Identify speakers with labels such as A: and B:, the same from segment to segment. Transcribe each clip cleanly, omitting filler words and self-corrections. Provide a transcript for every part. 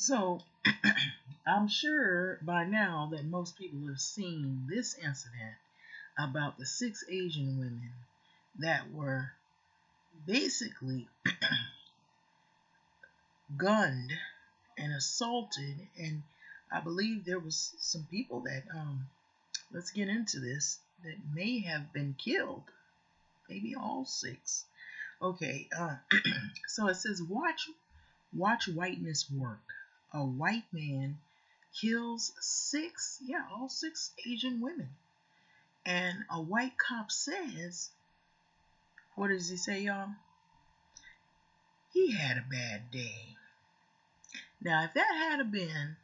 A: So I'm sure by now that most people have seen this incident about the 6 Asian women that were basically gunned and assaulted, and I believe there was some people that let's get into this, that may have been killed, maybe all 6. Okay, so it says watch whiteness work. A white man kills 6, yeah, all 6 Asian women. And a white cop says, what does he say, y'all? He had a bad day. Now, if that had been,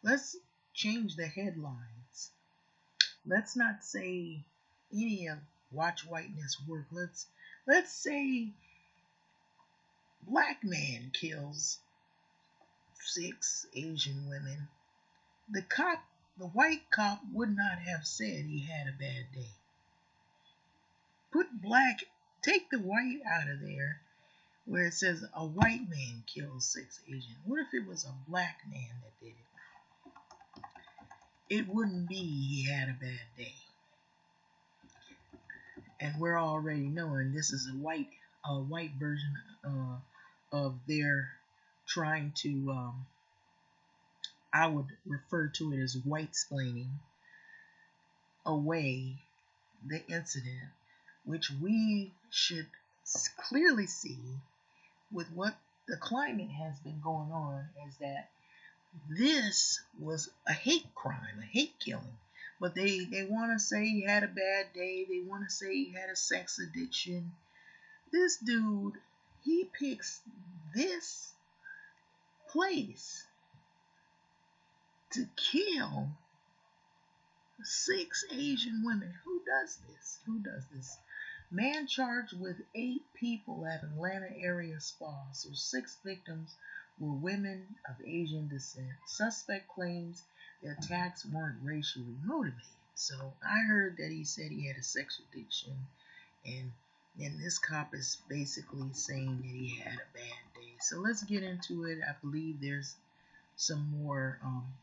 A: let's change the headlines. Let's not say any of watch whiteness work. Let's say black man kills 6 Asian women. The white cop would not have said he had a bad day. Take the white out of there, where it says a white man kills 6 Asian. What if it was a black man that did it? It wouldn't be he had a bad day. And we're already knowing this is a white version of their trying to, I would refer to it as whitesplaining away the incident, which we should clearly see with what the climate has been going on, is that this was a hate crime, a hate killing. But they want to say he had a bad day. They want to say he had a sex addiction. This dude, he picks this place to kill 6 Asian women. Who does this? Who does this? Man charged with 8 people at Atlanta area spa. So 6 victims were women of Asian descent. Suspect claims the attacks weren't racially motivated. So I heard that he said he had a sex addiction, and then this cop is basically saying that he had a bad day. So let's get into it. I believe there's some more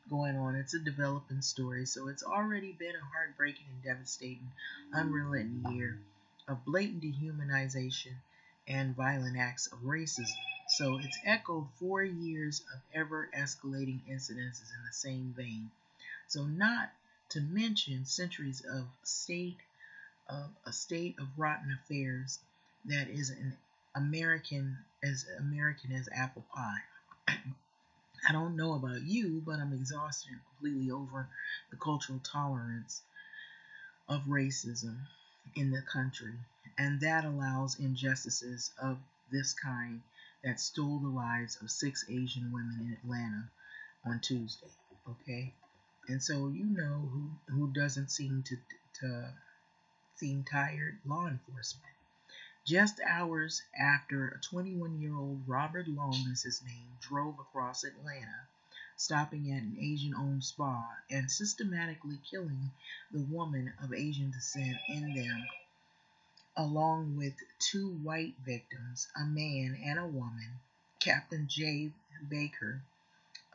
A: going on. It's a developing story. So it's already been a heartbreaking and devastating, unrelenting year of blatant dehumanization and violent acts of racism. So it's echoed 4 years of ever escalating incidences in the same vein. So not to mention centuries of a state of rotten affairs that is as American as apple pie. I don't know about you, but I'm exhausted and completely over the cultural tolerance of racism in the country, and that allows injustices of this kind that stole the lives of 6 Asian women in Atlanta on Tuesday. Okay, and so you know who doesn't seem to seem tired? Law enforcement. Just hours after a 21-year-old, Robert Long is his name, drove across Atlanta, stopping at an Asian-owned spa and systematically killing the woman of Asian descent in them, along with 2 white victims, a man and a woman. Captain J. Baker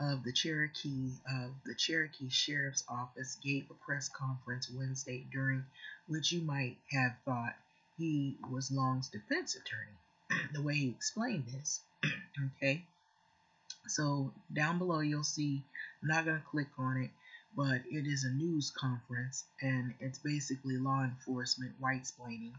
A: of the Cherokee Sheriff's Office gave a press conference Wednesday, during which you might have thought he was Long's defense attorney, the way he explained this. Okay, so down below you'll see, I'm not going to click on it, but it is a news conference, and it's basically law enforcement whitesplaining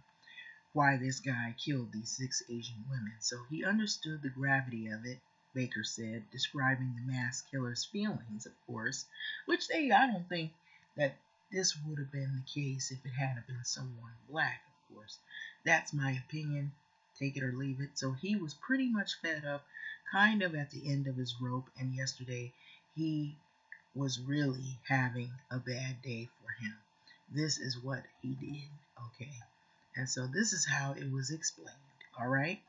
A: why this guy killed these 6 Asian women. So he understood the gravity of it, Baker said, describing the mass killer's feelings, of course, I don't think that this would have been the case if it had been someone black, of course. That's my opinion, take it or leave it. So he was pretty much fed up, kind of at the end of his rope, and yesterday he was really having a bad day for him. This is what he did, okay? And so this is how it was explained, all right?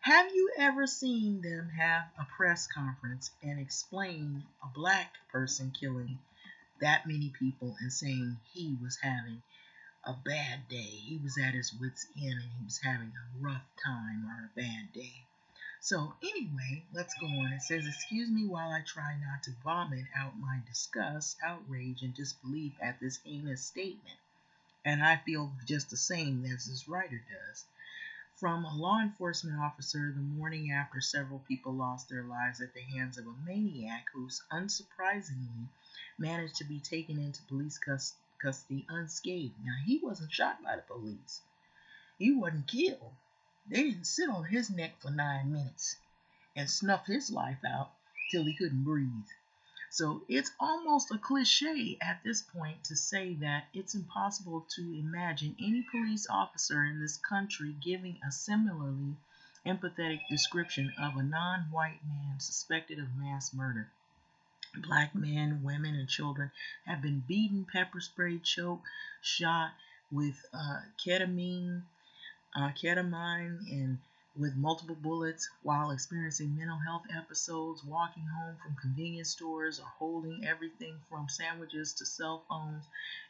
A: Have you ever seen them have a press conference and explain a black person killing that many people and saying he was having a bad day? He was at his wit's end and he was having a rough time or a bad day. So anyway, let's go on. It says, excuse me while I try not to vomit out my disgust, outrage, and disbelief at this heinous statement. And I feel just the same as this writer does. From a law enforcement officer the morning after several people lost their lives at the hands of a maniac who, unsurprisingly, managed to be taken into police custody unscathed. Now, he wasn't shot by the police. He wasn't killed. They didn't sit on his neck for 9 minutes and snuff his life out till he couldn't breathe. So it's almost a cliche at this point to say that it's impossible to imagine any police officer in this country giving a similarly empathetic description of a non-white man suspected of mass murder. Black men, women, and children have been beaten, pepper sprayed, choked, shot with ketamine, and with multiple bullets while experiencing mental health episodes, walking home from convenience stores, or holding everything from sandwiches to cell phones.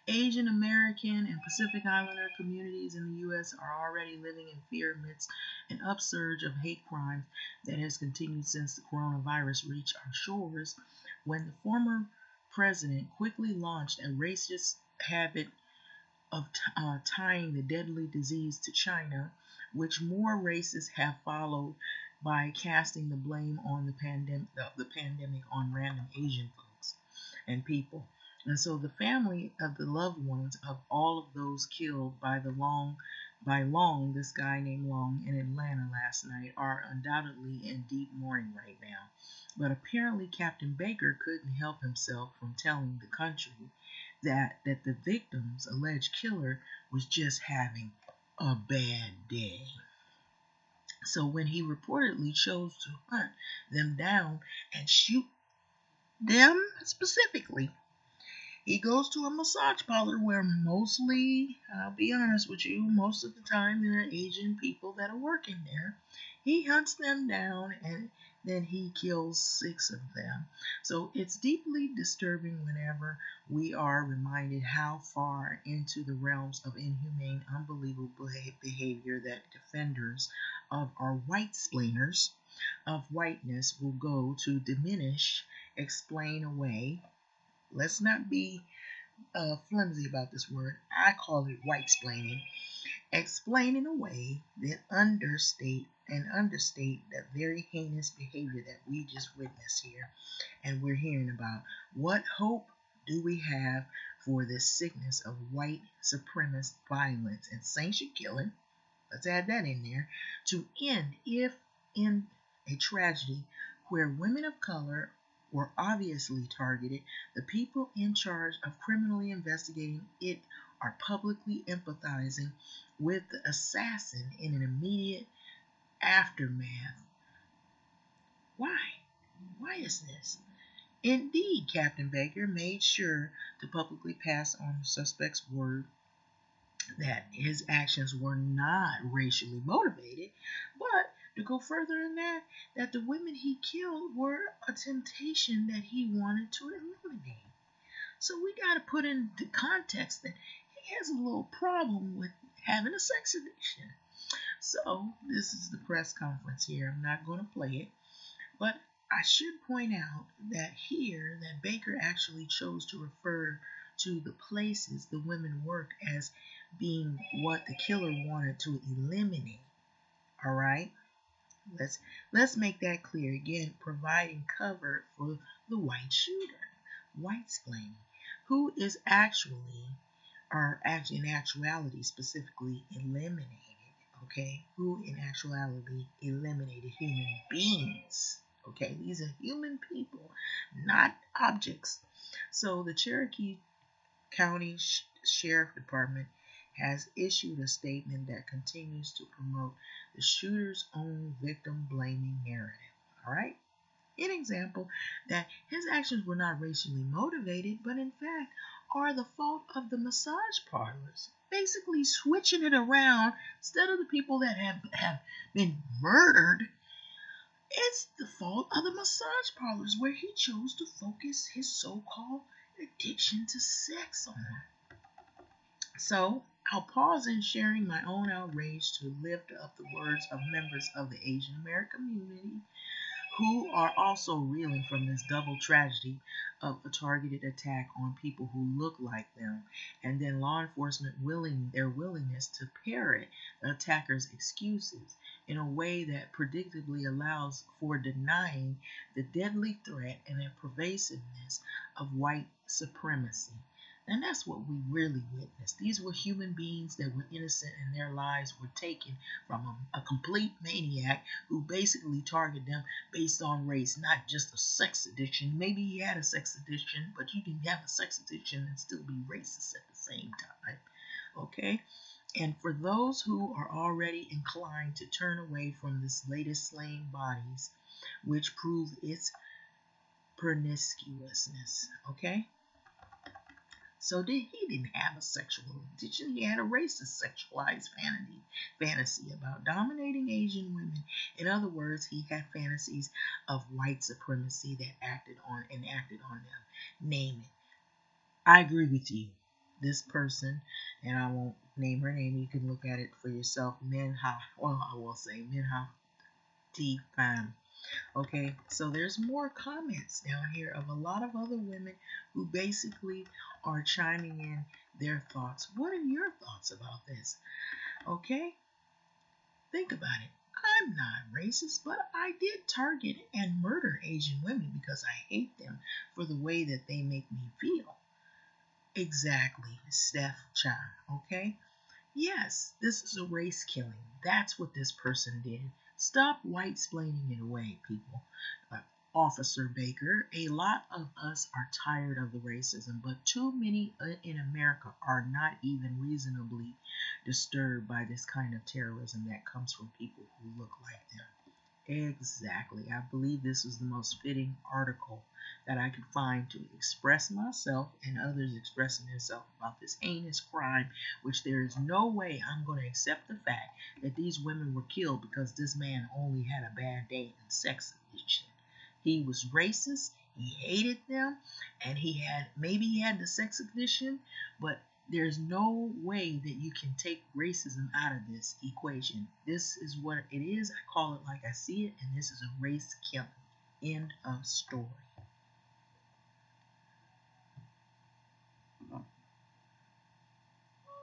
A: Asian American and Pacific Islander communities in the U.S. are already living in fear amidst an upsurge of hate crimes that has continued since the coronavirus reached our shores. When the former president quickly launched a racist habit of tying the deadly disease to China, which more races have followed by casting the blame on the pandemic on random Asian folks and people. And so the family of the loved ones of all of those killed by Long, this guy named Long in Atlanta last night, are undoubtedly in deep mourning right now. But apparently Captain Baker couldn't help himself from telling the country that the victim's alleged killer was just having a bad day. So when he reportedly chose to hunt them down and shoot them specifically, he goes to a massage parlor where mostly, I'll be honest with you, most of the time there are Asian people that are working there. He hunts them down and then he kills 6 of them. So it's deeply disturbing whenever we are reminded how far into the realms of inhumane, unbelievable behavior that defenders of our whitesplainers of whiteness will go to diminish, explain away. Let's not be flimsy about this word. I call it whitesplaining. Explaining away, then understate that very heinous behavior that we just witnessed here and we're hearing about. What hope do we have for this sickness of white supremacist violence and sanctioned killing? Let's add that in there. To end, if in a tragedy where women of color were obviously targeted, the people in charge of criminally investigating it are publicly empathizing with the assassin in an immediate aftermath. Why? Why is this? Indeed, Captain Baker made sure to publicly pass on the suspect's word that his actions were not racially motivated, but to go further in that the women he killed were a temptation that he wanted to eliminate. So we got to put into context that he has a little problem with having a sex addiction. So this is the press conference here. I'm not going to play it, but I should point out that here that Baker actually chose to refer to the places the women worked as being what the killer wanted to eliminate. All right, let's make that clear again, providing cover for the white shooter, whitesplaining, who is actually in actuality specifically eliminated. Okay, who in actuality eliminated human beings. Okay, these are human people, not objects. So the Cherokee County Sheriff Department has issued a statement that continues to promote the shooter's own victim-blaming narrative. All right? An example that his actions were not racially motivated, but in fact are the fault of the massage parlors. Basically switching it around, instead of the people that have been murdered, it's the fault of the massage parlors where he chose to focus his so-called addiction to sex on. So I'll pause in sharing my own outrage to lift up the words of members of the Asian American community who are also reeling from this double tragedy of a targeted attack on people who look like them, and then law enforcement their willingness to parrot the attacker's excuses in a way that predictably allows for denying the deadly threat and the pervasiveness of white supremacy. And that's what we really witnessed. These were human beings that were innocent and their lives were taken from a complete maniac who basically targeted them based on race, not just a sex addiction. Maybe he had a sex addiction, but you can have a sex addiction and still be racist at the same time. Okay? And for those who are already inclined to turn away from this latest slaying bodies, which prove its promiscuousness, okay? So he didn't have a sexual addiction. He had a racist sexualized fantasy about dominating Asian women. In other words, he had fantasies of white supremacy that acted on them. Name it. I agree with you. This person, and I won't name her name, you can look at it for yourself. I will say Minha T. Pham. Okay, so there's more comments down here of a lot of other women who basically are chiming in their thoughts. What are your thoughts about this? Okay, think about it. I'm not racist, but I did target and murder Asian women because I hate them for the way that they make me feel. Exactly, Steph Cha, okay? Yes, this is a race killing. That's what this person did. Stop whitesplaining it away, people. Officer Baker, a lot of us are tired of the racism, but too many in America are not even reasonably disturbed by this kind of terrorism that comes from people who look like them. Exactly. I believe this was the most fitting article that I could find to express myself and others expressing themselves about this heinous crime, which there is no way I'm going to accept the fact that these women were killed because this man only had a bad day in sex addiction. He was racist, he hated them, and maybe he had the sex addiction, but there's no way that you can take racism out of this equation. This is what it is. I call it like I see it, and this is a race killing. End of story.